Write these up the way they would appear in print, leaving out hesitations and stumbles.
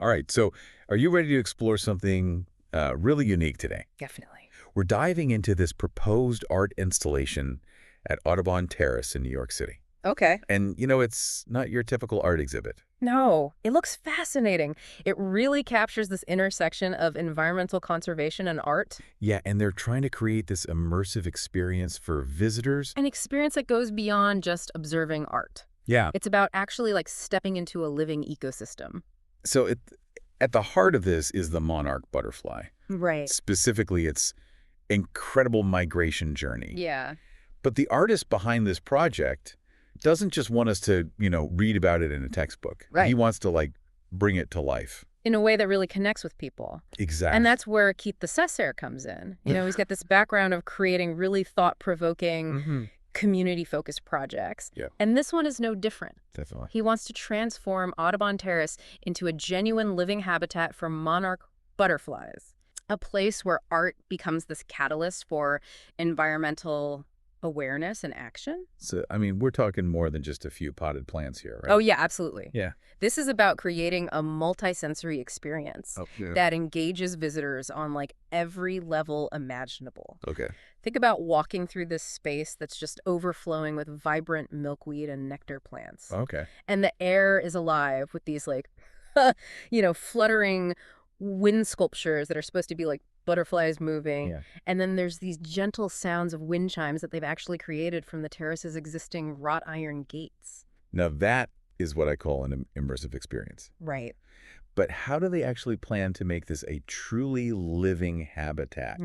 All right, so are you ready to explore something really unique today? Definitely. We're diving into this proposed art installation at Audubon Terrace in New York City. Okay. And, it's not your typical art exhibit. No, it looks fascinating. It really captures this intersection of environmental conservation and art. Yeah, and they're trying to create this immersive experience for visitors. An experience that goes beyond just observing art. Yeah. It's about actually like stepping into a living ecosystem. So at the heart of this is the monarch butterfly. Right. Specifically, its incredible migration journey. Yeah. But the artist behind this project doesn't just want us to, read about it in a textbook. Right. He wants to, bring it to life. In a way that really connects with people. Exactly. And that's where DeCesare comes in. He's got this background of creating really thought-provoking, community-focused projects. Yeah. And this one is no different. Definitely. He wants to transform Audubon Terrace into a genuine living habitat for monarch butterflies, a place where art becomes this catalyst for environmental awareness and action. So, we're talking more than just a few potted plants here, right? Oh, yeah, absolutely. Yeah. This is about creating a multisensory experience Yeah. that engages visitors on every level imaginable. Okay. Think about walking through this space that's just overflowing with vibrant milkweed and nectar plants. Okay. And the air is alive with these fluttering wind sculptures that are supposed to be like butterflies moving. Yeah. And then there's these gentle sounds of wind chimes that they've actually created from the terrace's existing wrought iron gates. Now that is what I call an immersive experience. Right. But how do they actually plan to make this a truly living habitat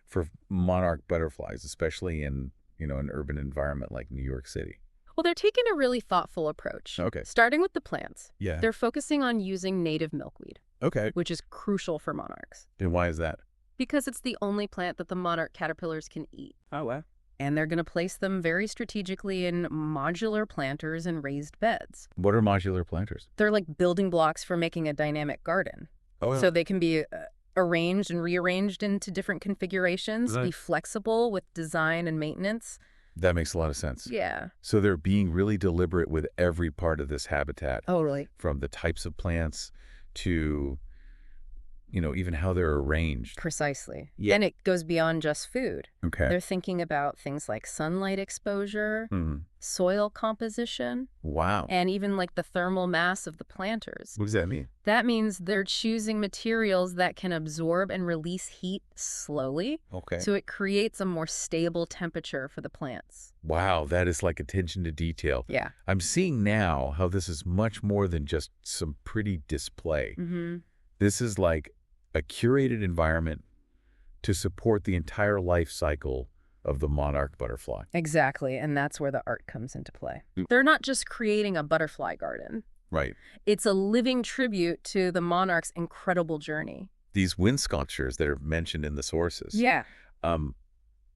for monarch butterflies, especially in, an urban environment like New York City? Well, they're taking a really thoughtful approach. Okay. Starting with the plants. Yeah. They're focusing on using native milkweed, Okay. which is crucial for monarchs. And why is that? Because it's the only plant that the monarch caterpillars can eat. Oh, wow. And they're going to place them very strategically in modular planters and raised beds. What are modular planters? They're like building blocks for making a dynamic garden. Oh, yeah. So they can be arranged and rearranged into different configurations, Right. be flexible with design and maintenance. That makes a lot of sense. Yeah. So they're being really deliberate with every part of this habitat, Oh, really? from the types of plants to, even how they're arranged. Precisely. Yeah. And it goes beyond just food. Okay. They're thinking about things like sunlight exposure, soil composition, Wow. and even the thermal mass of the planters. What does that mean? That means they're choosing materials that can absorb and release heat slowly. Okay. So it creates a more stable temperature for the plants. Wow, that is attention to detail. Yeah. I'm seeing now how this is much more than just some pretty display. This is a curated environment to support the entire life cycle of the monarch butterfly. Exactly. And that's where the art comes into play. They're not just creating a butterfly garden. Right. It's a living tribute to the monarch's incredible journey. These wind sculptures that are mentioned in the sources. Yeah.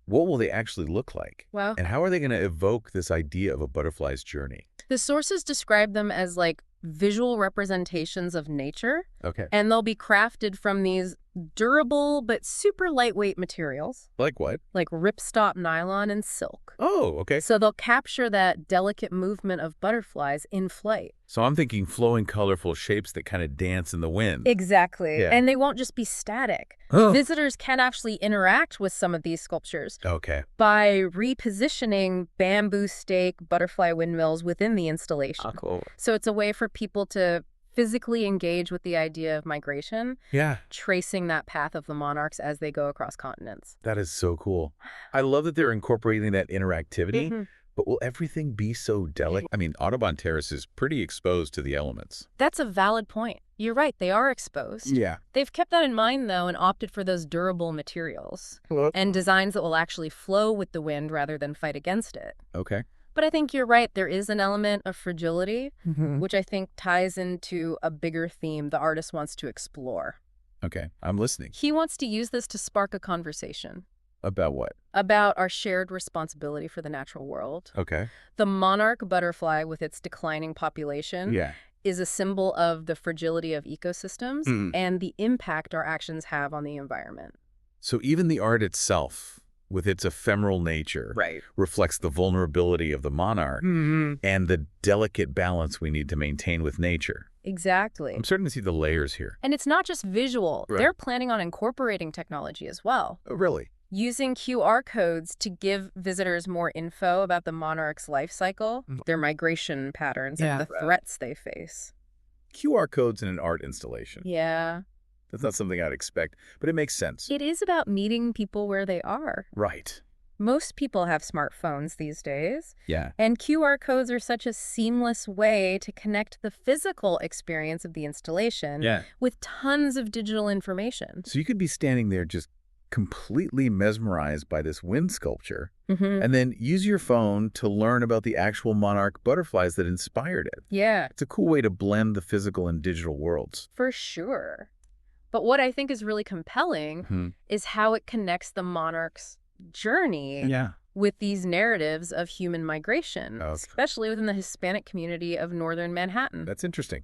What will they actually look like? Well, And how are they going to evoke this idea of a butterfly's journey? the sources describe them as visual representations of nature, Okay. and they'll be crafted from these durable but super lightweight materials, Like what? like ripstop nylon and silk. Oh, okay. So they'll capture that delicate movement of butterflies in flight. So I'm thinking flowing, colorful shapes that kind of dance in the wind. Exactly. Yeah. And they won't just be static. Oh. Visitors can actually interact with some of these sculptures Okay. by repositioning bamboo stake butterfly windmills within the installation. Cool. So it's a way for people to physically engage with the idea of migration, Yeah. tracing that path of the monarchs as they go across continents. That is so cool. I love that they're incorporating that interactivity, Mhm. but will everything be so delicate? Audubon Terrace is pretty exposed to the elements. That's a valid point. You're right, they are exposed. Yeah. They've kept that in mind, though, and opted for those durable materials and designs that will actually flow with the wind rather than fight against it. Okay. But I think you're right, there is an element of fragility, which I think ties into a bigger theme the artist wants to explore. Okay. I'm listening. He wants to use this to spark a conversation About what? about our shared responsibility for the natural world. Okay. The monarch butterfly, with its declining population, Yeah. is a symbol of the fragility of ecosystems and the impact our actions have on the environment. So even the art itself with its ephemeral nature, Right. reflects the vulnerability of the monarch and the delicate balance we need to maintain with nature. Exactly. I'm starting to see the layers here. And it's not just visual. Right. They're planning on incorporating technology as well. Oh, really? Using QR codes to give visitors more info about the monarch's life cycle, their migration patterns, and the threats they face. QR codes in an art installation. Yeah. That's not something I'd expect, but it makes sense. It is about meeting people where they are. Right. Most people have smartphones these days. Yeah. And QR codes are such a seamless way to connect the physical experience of the installation with tons of digital information. So you could be standing there just completely mesmerized by this wind sculpture and then use your phone to learn about the actual monarch butterflies that inspired it. Yeah. It's a cool way to blend the physical and digital worlds. For sure. But what I think is really compelling is how it connects the monarch's journey with these narratives of human migration, especially within the Hispanic community of northern Manhattan. That's interesting.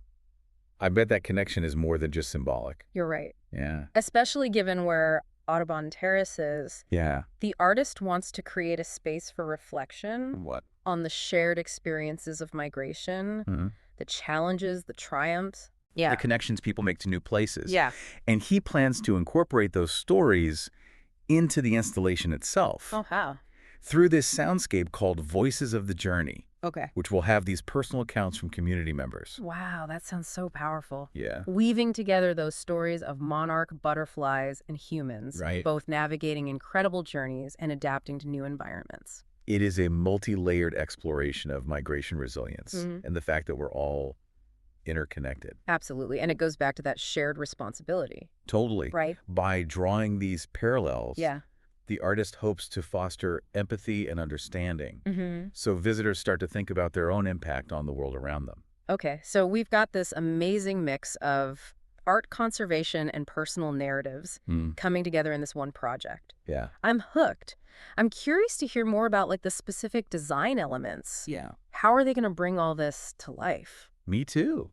I bet that connection is more than just symbolic. You're right. Yeah. Especially given where Audubon Terrace is. Yeah. The artist wants to create a space for reflection on the shared experiences of migration, the challenges, the triumphs. The connections people make to new places. Yeah. And he plans to incorporate those stories into the installation itself. Oh, how? Through this soundscape called Voices of the Journey. Okay. Which will have these personal accounts from community members. Wow, that sounds so powerful. Yeah. Weaving together those stories of monarch, butterflies, and humans, both navigating incredible journeys and adapting to new environments. It is a multi-layered exploration of migration resilience and the fact that we're all interconnected. Absolutely. And it goes back to that shared responsibility. Totally. Right. By drawing these parallels, yeah, the artist hopes to foster empathy and understanding so visitors start to think about their own impact on the world around them. Okay, so we've got this amazing mix of art conservation and personal narratives coming together in this one project. Yeah. I'm hooked. I'm curious to hear more about like the specific design elements. Yeah. How are they going to bring all this to life? Me too.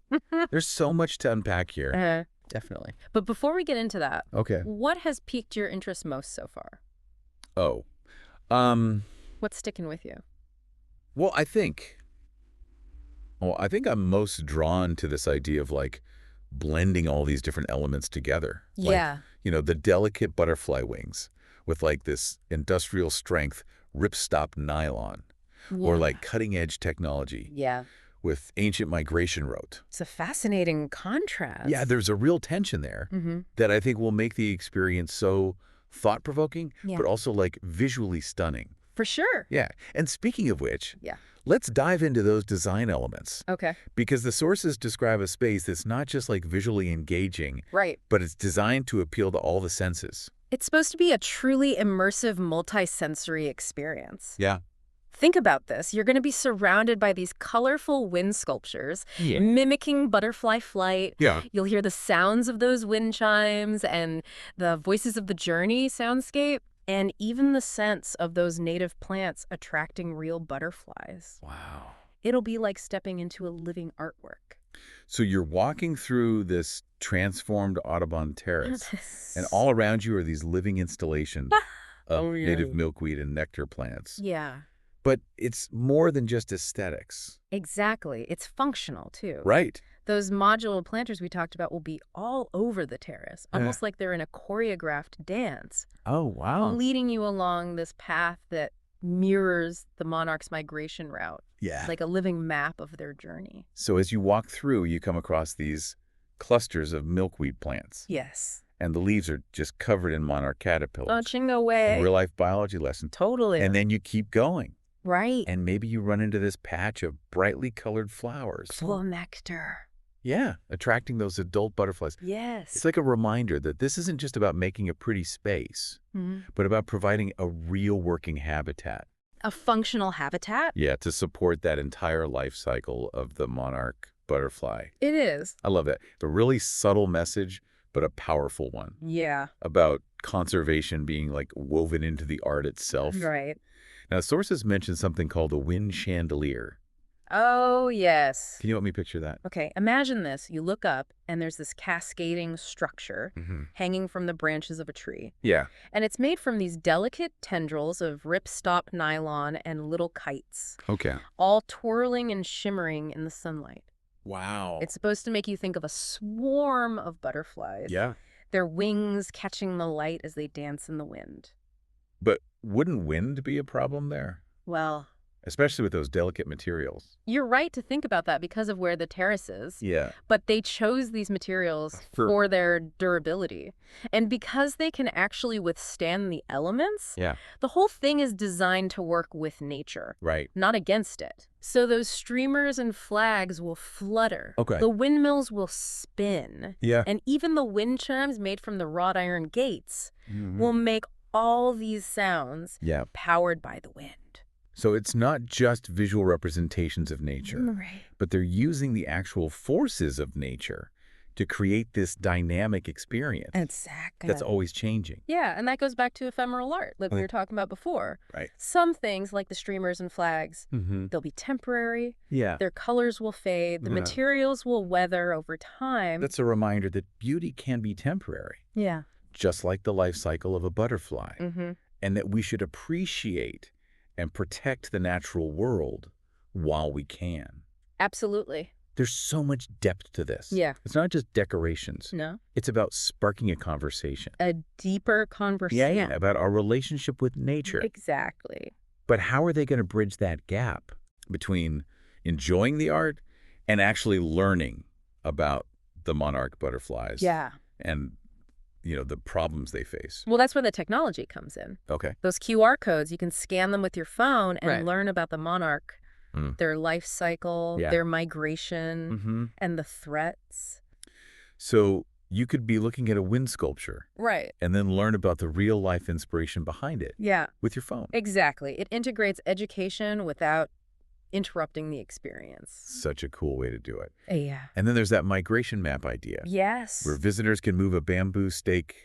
There's so much to unpack here. Definitely. But before we get into that, okay, what has piqued your interest most so far? Oh. What's sticking with you? Well, I think I'm most drawn to this idea of like blending all these different elements together. Yeah. Like, you know, the delicate butterfly wings with like this industrial strength ripstop nylon or like cutting edge technology. Yeah. With ancient migration route. It's a fascinating contrast. Yeah, there's a real tension there that I think will make the experience so thought-provoking, but also like visually stunning. For sure. Yeah. And speaking of which, let's dive into those design elements. Okay. Because the sources describe a space that's not just like visually engaging, but it's designed to appeal to all the senses. It's supposed to be a truly immersive multi-sensory experience. Yeah. Think about this. You're going to be surrounded by these colorful wind sculptures, mimicking butterfly flight. Yeah. You'll hear the sounds of those wind chimes and the Voices of the Journey soundscape, and even the sense of those native plants attracting real butterflies. Wow. It'll be like stepping into a living artwork. So you're walking through this transformed Audubon Terrace, and all around you are these living installations of native milkweed and nectar plants. Yeah. But it's more than just aesthetics. Exactly. It's functional, too. Right. Those modular planters we talked about will be all over the terrace, almost like they're in a choreographed dance. Oh, wow. Leading you along this path that mirrors the monarch's migration route. Yeah. Like a living map of their journey. So as you walk through, you come across these clusters of milkweed plants. Yes. And the leaves are just covered in monarch caterpillars. Punching away. Real-life biology lesson. Totally. And then you keep going. Right. And maybe you run into this patch of brightly colored flowers. Full of nectar. Yeah, attracting those adult butterflies. Yes. It's like a reminder that this isn't just about making a pretty space, but about providing a real working habitat. A functional habitat? Yeah, to support that entire life cycle of the monarch butterfly. It is. I love that. It's a really subtle message, but a powerful one. Yeah. About conservation being like woven into the art itself. Right. Now, sources mention something called a wind chandelier. Oh, yes. Can you help me picture that? Okay, imagine this. You look up, and there's this cascading structure hanging from the branches of a tree. Yeah. And it's made from these delicate tendrils of ripstop nylon and little kites, Okay. all twirling and shimmering in the sunlight. Wow. It's supposed to make you think of a swarm of butterflies. Yeah. Their wings catching the light as they dance in the wind. But wouldn't wind be a problem there? Well, Especially with those delicate materials. you're right to think about that because of where the terrace is. Yeah. But they chose these materials for their durability. And because they can actually withstand the elements, Yeah. the whole thing is designed to work with nature, Right. not against it. So those streamers and flags will flutter. Okay. The windmills will spin. Yeah. And even the wind chimes made from the wrought iron gates will make all these sounds Yeah. powered by the wind. So it's not just visual representations of nature, Right. but they're using the actual forces of nature to create this dynamic experience Exactly. that's always changing. Yeah, and that goes back to ephemeral art, like we were talking about before. Right. Some things, like the streamers and flags, Mm-hmm. they'll be temporary. Yeah. Their colors will fade. The materials will weather over time. That's a reminder that beauty can be temporary, Yeah. just like the life cycle of a butterfly, Mm-hmm. and that we should appreciate and protect the natural world while we can. Absolutely. There's so much depth to this. Yeah. It's not just decorations. No? It's about sparking a conversation. A deeper conversation. Yeah, about our relationship with nature. Exactly. But how are they going to bridge that gap between enjoying the art and actually learning about the monarch butterflies? Yeah. And, the problems they face. Well, that's where the technology comes in. Okay. Those QR codes, you can scan them with your phone and Right. learn about the monarch, their life cycle, Yeah. their migration, Mm-hmm. and the threats. So you could be looking at a wind sculpture Right. and then learn about the real life inspiration behind it Yeah. with your phone. Exactly. It integrates education without interrupting the experience. Such a cool way to do it. Yeah. And then there's that migration map idea, Yes. where visitors can move a bamboo stake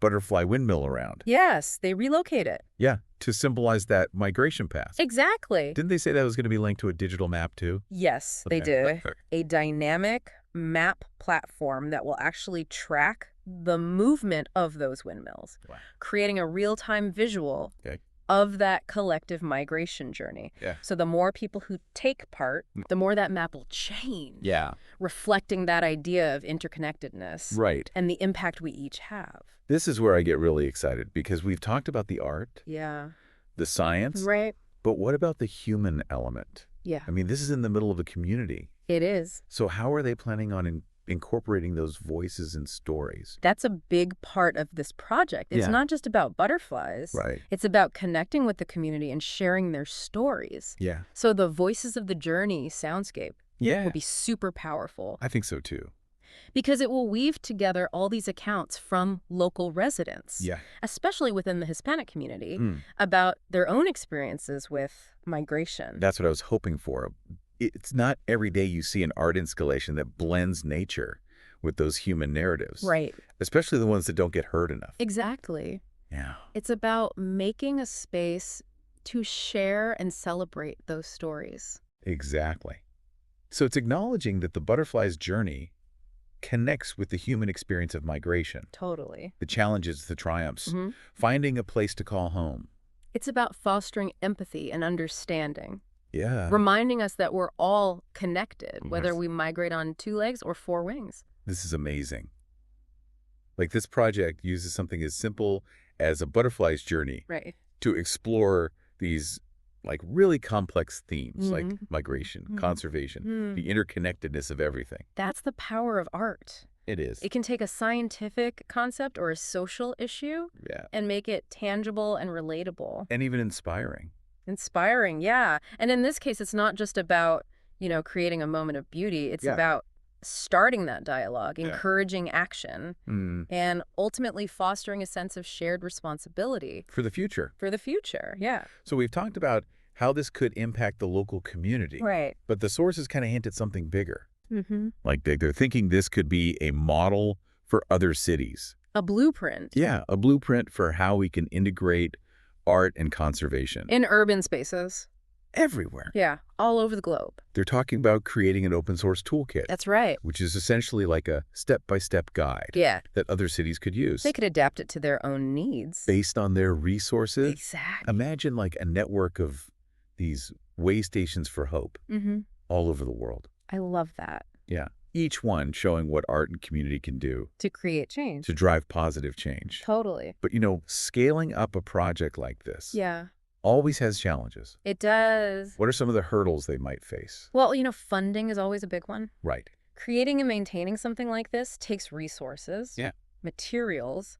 butterfly windmill around. Yes, they relocate it. Yeah, to symbolize that migration path. Exactly. Didn't they say that was going to be linked to a digital map too? Yes, they Okay. do. A dynamic map platform that will actually track the movement of those windmills, Wow. creating a real-time visual Okay. of that collective migration journey. Yeah. So the more people who take part, the more that map will change, Yeah. reflecting that idea of interconnectedness Right. and the impact we each have. This is where I get really excited because we've talked about the art, Yeah. the science, Right? but what about the human element? Yeah. I mean, this is in the middle of a community. It is. So how are they planning on incorporating those voices and stories? That's a big part of this project. It's Yeah. not just about butterflies. Right. It's about connecting with the community and sharing their stories. Yeah. So the Voices of the Journey soundscape Yeah. will be super powerful I think so too. because it will weave together all these accounts from local residents, Yeah. especially within the Hispanic community, Mm. about their own experiences with migration. That's what I was hoping for. It's not every day you see an art installation that blends nature with those human narratives. Right. Especially the ones that don't get heard enough. Exactly. Yeah. It's about making a space to share and celebrate those stories. Exactly. So it's acknowledging that the butterfly's journey connects with the human experience of migration, Totally. the challenges, the triumphs, Mhm. finding a place to call home. It's about fostering empathy and understanding, Yeah. reminding us that we're all connected, whether Yes. we migrate on 2 legs or 4 wings. This is amazing. Like this project uses something as simple as a butterfly's journey Right. to explore these like really complex themes like migration, conservation, the interconnectedness of everything. That's the power of art. It is. It can take a scientific concept or a social issue Yeah. and make it tangible and relatable. And even inspiring. Inspiring, yeah. And in this case, it's not just about, creating a moment of beauty. It's Yeah. about starting that dialogue, Yeah. encouraging action, and ultimately fostering a sense of shared responsibility For the future. for the future. Yeah. So we've talked about how this could impact the local community. Right. But the sources kind of hint at something bigger. Mm-hmm. Like they're thinking this could be a model for other cities. A blueprint Yeah, a blueprint for how we can integrate art and conservation. in urban spaces. everywhere. Yeah, all over the globe. They're talking about creating an open source toolkit, That's right. which is essentially like a step-by-step guide Yeah. that other cities could use They could adapt it to their own needs. based on their resources. Exactly. Imagine like a network of these waystations for hope all over the world. I love that. Yeah. Each one showing what art and community can do To create change. to drive positive change. Totally. But, scaling up a project like this Yeah, always has challenges. it does. What are some of the hurdles they might face? Well, funding is always a big one. Right. Creating and maintaining something like this takes resources, Yeah. materials,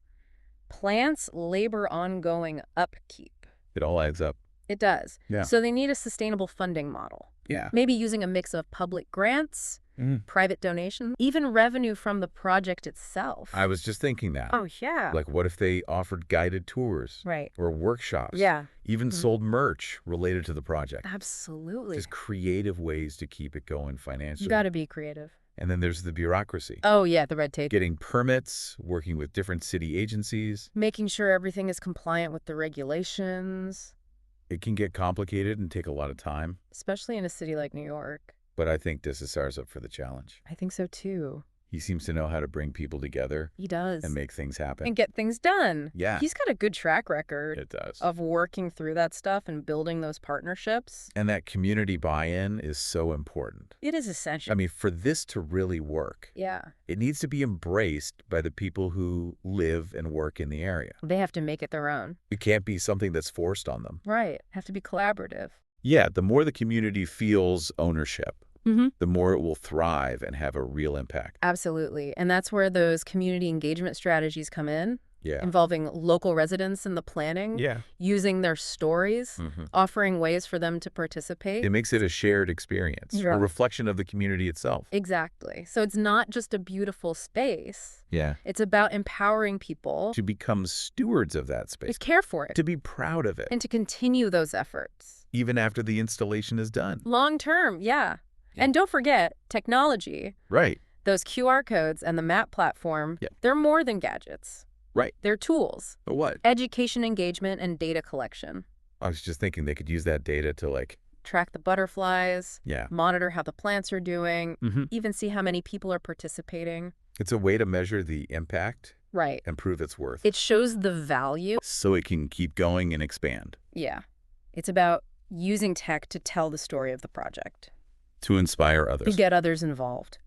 plants, labor, ongoing upkeep. It all adds up. It does. Yeah. So they need a sustainable funding model. Yeah. Maybe using a mix of public grants, private donations, even revenue from the project itself. I was just thinking that. Oh, yeah. Like, what if they offered guided tours? Right. Or workshops? Yeah. Even sold merch related to the project. Absolutely. Just creative ways to keep it going financially. You got to be creative. And then there's the bureaucracy. Oh, yeah, the red tape. Getting permits, working with different city agencies. Making sure everything is compliant with the regulations. It can get complicated and take a lot of time. Especially in a city like New York. But I think DeCesare's up for the challenge. I think so, too. He seems to know how to bring people together He does. and make things happen. And get things done. Yeah. He's got a good track record It does. of working through that stuff and building those partnerships. And that community buy-in is so important. It is essential. I mean, for this to really work, Yeah. it needs to be embraced by the people who live and work in the area. They have to make it their own. It can't be something that's forced on them. Right. Have to be collaborative. Yeah, the more the community feels ownership, Mm-hmm. the more it will thrive and have a real impact. Absolutely. And that's where those community engagement strategies come in, Yeah. involving local residents in the planning, Yeah. using their stories, offering ways for them to participate. It makes it a shared experience, Yeah. a reflection of the community itself. Exactly. So it's not just a beautiful space. Yeah. It's about empowering people To become stewards of that to space, care for it to be proud of it, and to continue those efforts. even after the installation is done. Long term, yeah. And don't forget, technology, Right. those QR codes and the map platform, Yeah. they're more than gadgets. Right. They're tools. But what? Education engagement and data collection. I was just thinking they could use that data to Track the butterflies, yeah. monitor how the plants are doing, Mm-hmm. even see how many people are participating. It's a way to measure the impact Right. and prove its worth. It shows the value. So it can keep going and expand. Yeah. It's about using tech to tell the story of the project, To inspire to others. get others involved.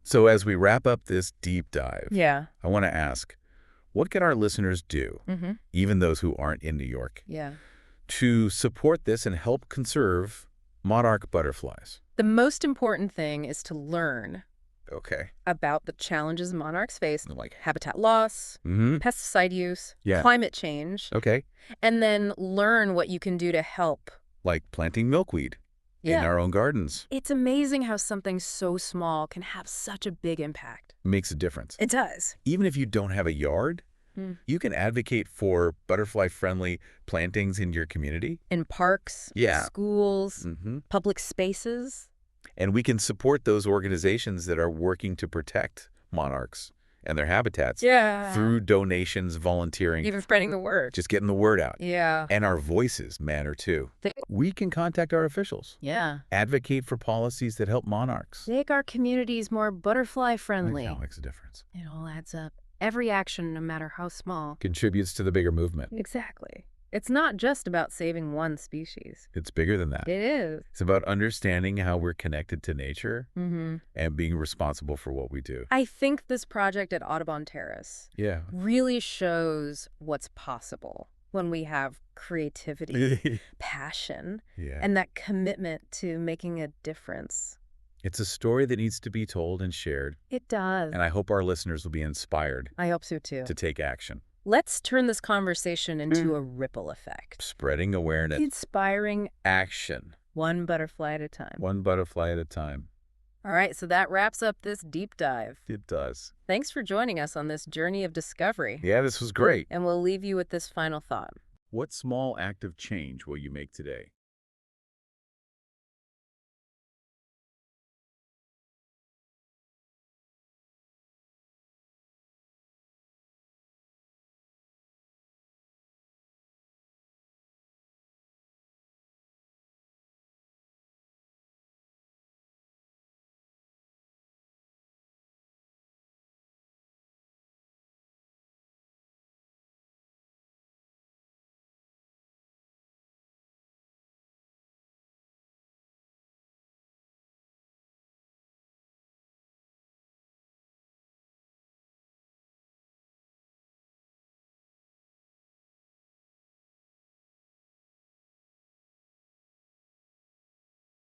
So as we wrap up this deep dive, Yeah. I want to ask, what can our listeners do, Mm-hmm. even those who aren't in New York, Yeah. to support this and help conserve monarch butterflies? The most important thing is to learn Okay. about the challenges monarchs face, Like, habitat loss, pesticide use, Yeah. climate change, okay. and then learn what you can do to help. Like planting milkweed in Yeah. our own gardens. It's amazing how something so small can have such a big impact. Makes a difference. It does. Even if you don't have a yard, you can advocate for butterfly-friendly plantings in your community. In parks, Yeah. schools, Mm-hmm. public spaces. And we can support those organizations that are working to protect monarchs and their habitats Yeah. through donations, volunteering, Even spreading the word. just getting the word out. Yeah. And our voices matter too. We can contact our officials, Yeah. advocate for policies that help monarchs. Make our communities more butterfly I think friendly. that makes a difference. It all adds up. Every action, no matter how small. Contributes to the bigger movement. Exactly. It's not just about saving one species. It's bigger than that. It is. It's about understanding how we're connected to nature Mm-hmm. and being responsible for what we do. I think this project at Audubon Terrace Yeah. really shows what's possible when we have creativity, passion, Yeah. and that commitment to making a difference. It's a story that needs to be told and shared, It does. and I hope our listeners will be inspired I hope so too. to take action. Let's turn this conversation into a ripple effect. Spreading awareness. Inspiring Action. one butterfly at a time. One butterfly at a time. All right, so that wraps up this deep dive. It does. Thanks for joining us on this journey of discovery. Yeah, this was great. And we'll leave you with this final thought. What small act of change will you make today